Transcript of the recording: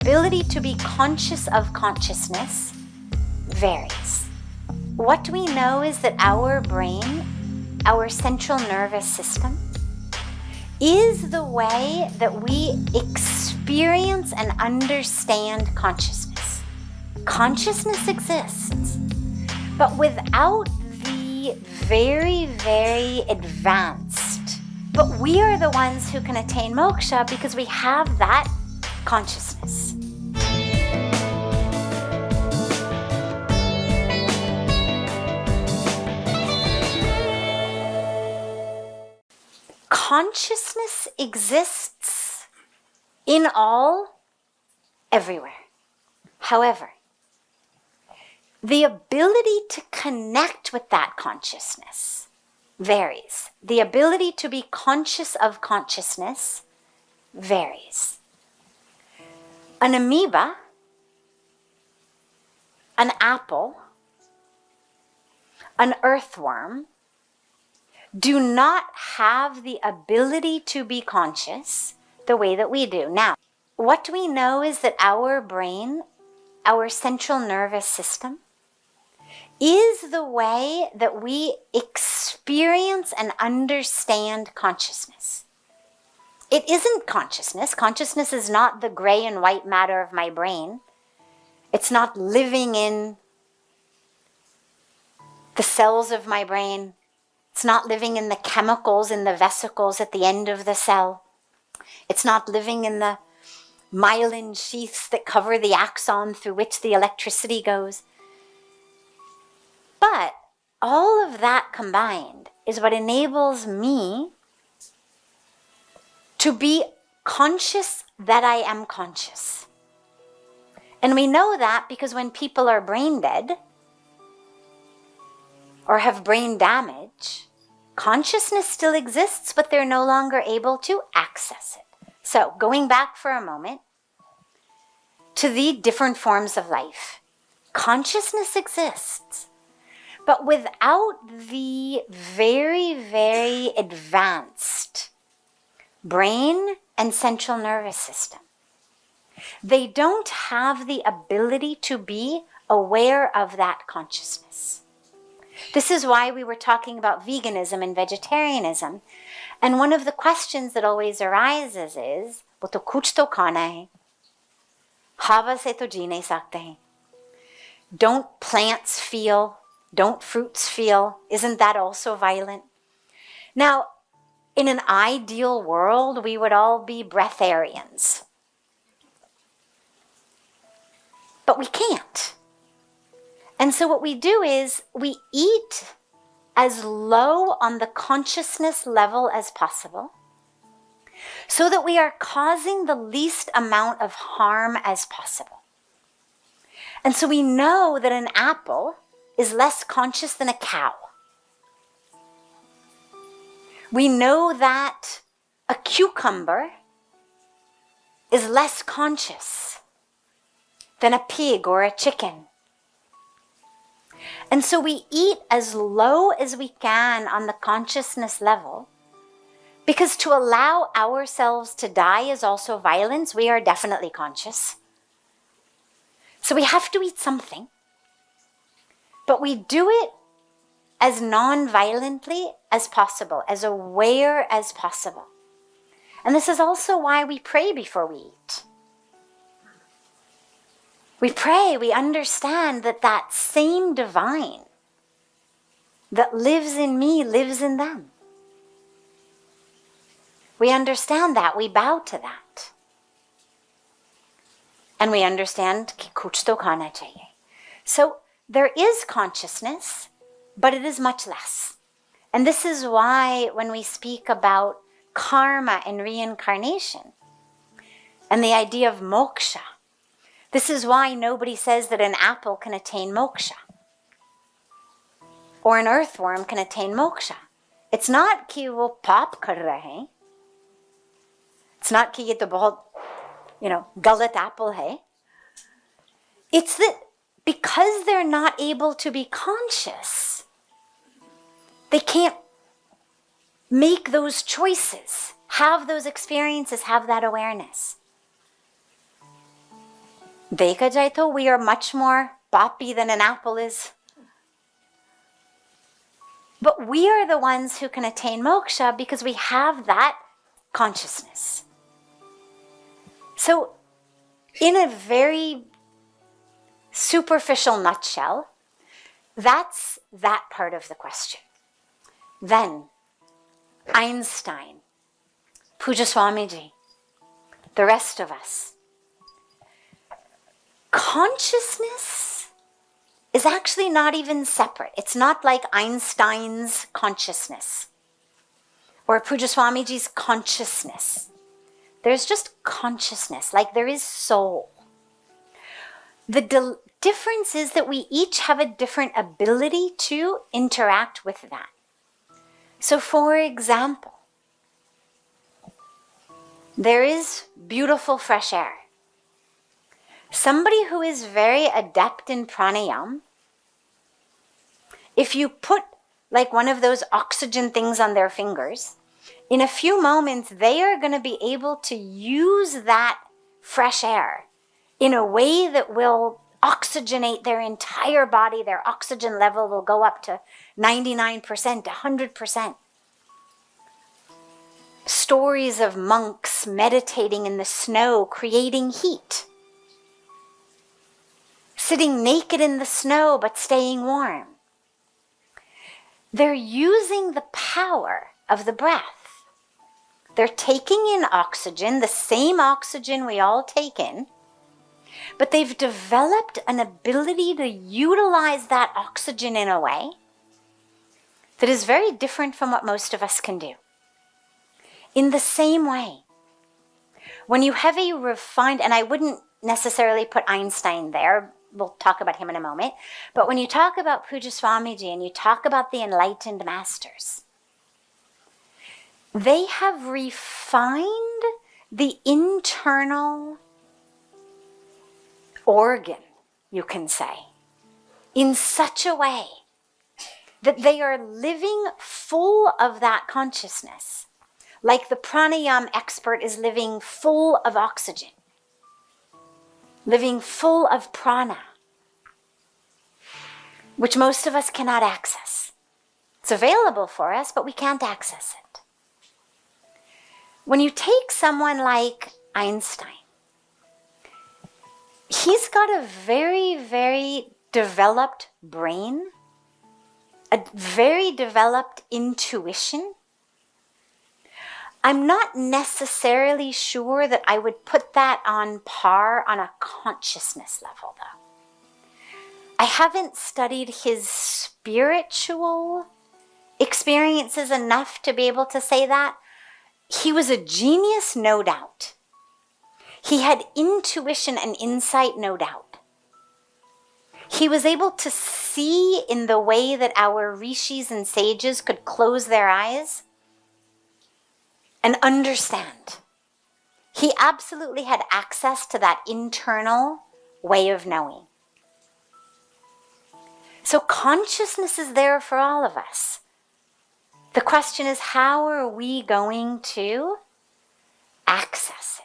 ability to be conscious of consciousness varies. What we know is that our brain, our central nervous system, is the way that we experience and understand consciousness. Consciousness exists, but without the very, very advanced, but we are the ones who can attain moksha because we have that consciousness. Consciousness exists in all, everywhere. However, the ability to connect with that consciousness varies. The ability to be conscious of consciousness varies. An amoeba, an apple, an earthworm do not have the ability to be conscious the way that we do. Now, what we know is that our brain, our central nervous system, is the way that we experience and understand consciousness. It isn't consciousness. Consciousness is not the gray and white matter of my brain. It's not living in the cells of my brain. It's not living in the chemicals in the vesicles at the end of the cell. It's not living in the myelin sheaths that cover the axon through which the electricity goes. But all of that combined is what enables me to be conscious that I am conscious. And we know that because when people are brain dead or have brain damage, consciousness still exists, but they're no longer able to access it. So, going back for a moment to the different forms of life, consciousness exists, but without the very, very advanced brain and central nervous system, they don't have the ability to be aware of that consciousness. This is why we were talking about veganism and vegetarianism. And one of the questions that always arises is, "वो तो कुछ तो खाना है, हवा से तो जी नहीं सकते." Don't plants feel? Don't fruits feel? Isn't that also violent? Now, in an ideal world, we would all be breatharians. But we can't. And so what we do is we eat as low on the consciousness level as possible so that we are causing the least amount of harm as possible. And so we know that an apple is less conscious than a cow. We know that a cucumber is less conscious than a pig or a chicken. And so we eat as low as we can on the consciousness level, because to allow ourselves to die is also violence. We are definitely conscious. So we have to eat something, but we do it as non-violently as possible, as aware as possible. And this is also why we pray before we eat. We pray, we understand that that same divine that lives in me lives in them. We understand that, we bow to that. And we understand कि कुछ तो खाना चाहिए. So there is consciousness, but it is much less. And this is why when we speak about karma and reincarnation and the idea of moksha, this is why nobody says that an apple can attain moksha or an earthworm can attain moksha. It's not कि वो पाप कर रहे हैं. It's not कि ये तो बहुत, गलत apple है. It's that because they're not able to be conscious, they can't make those choices, have those experiences, have that awareness. Deka Jaito, we are much more papi than an apple is. But we are the ones who can attain moksha because we have that consciousness. So, in a very superficial nutshell, that's that part of the question. Then, Einstein, Puja Swamiji, the rest of us. Consciousness is actually not even separate. It's not like Einstein's consciousness or Puja Swamiji's consciousness. There's just consciousness, like there is soul. The difference is that we each have a different ability to interact with that. So for example, there is beautiful fresh air. Somebody who is very adept in pranayama, if you put like one of those oxygen things on their fingers, in a few moments they are going to be able to use that fresh air in a way that will oxygenate their entire body. Their oxygen level will go up to 99%, 100%. Stories of monks meditating in the snow, creating heat. Sitting naked in the snow but staying warm. They're using the power of the breath. They're taking in oxygen, the same oxygen we all take in, but they've developed an ability to utilize that oxygen in a way that is very different from what most of us can do. In the same way, when you have a refined, and I wouldn't necessarily put Einstein there, we'll talk about him in a moment, but when you talk about Puja Swamiji and you talk about the enlightened masters, they have refined the internal organ, you can say, in such a way that they are living full of that consciousness, like the pranayama expert is living full of oxygen, living full of prana, which most of us cannot access. It's available for us, but we can't access it. When you take someone like Einstein, he's got a very, very developed brain, a very developed intuition. I'm not necessarily sure that I would put that on par on a consciousness level, though. I haven't studied his spiritual experiences enough to be able to say that. He was a genius, no doubt. He had intuition and insight, no doubt. He was able to see in the way that our rishis and sages could close their eyes and understand. He absolutely had access to that internal way of knowing. So consciousness is there for all of us. The question is, how are we going to access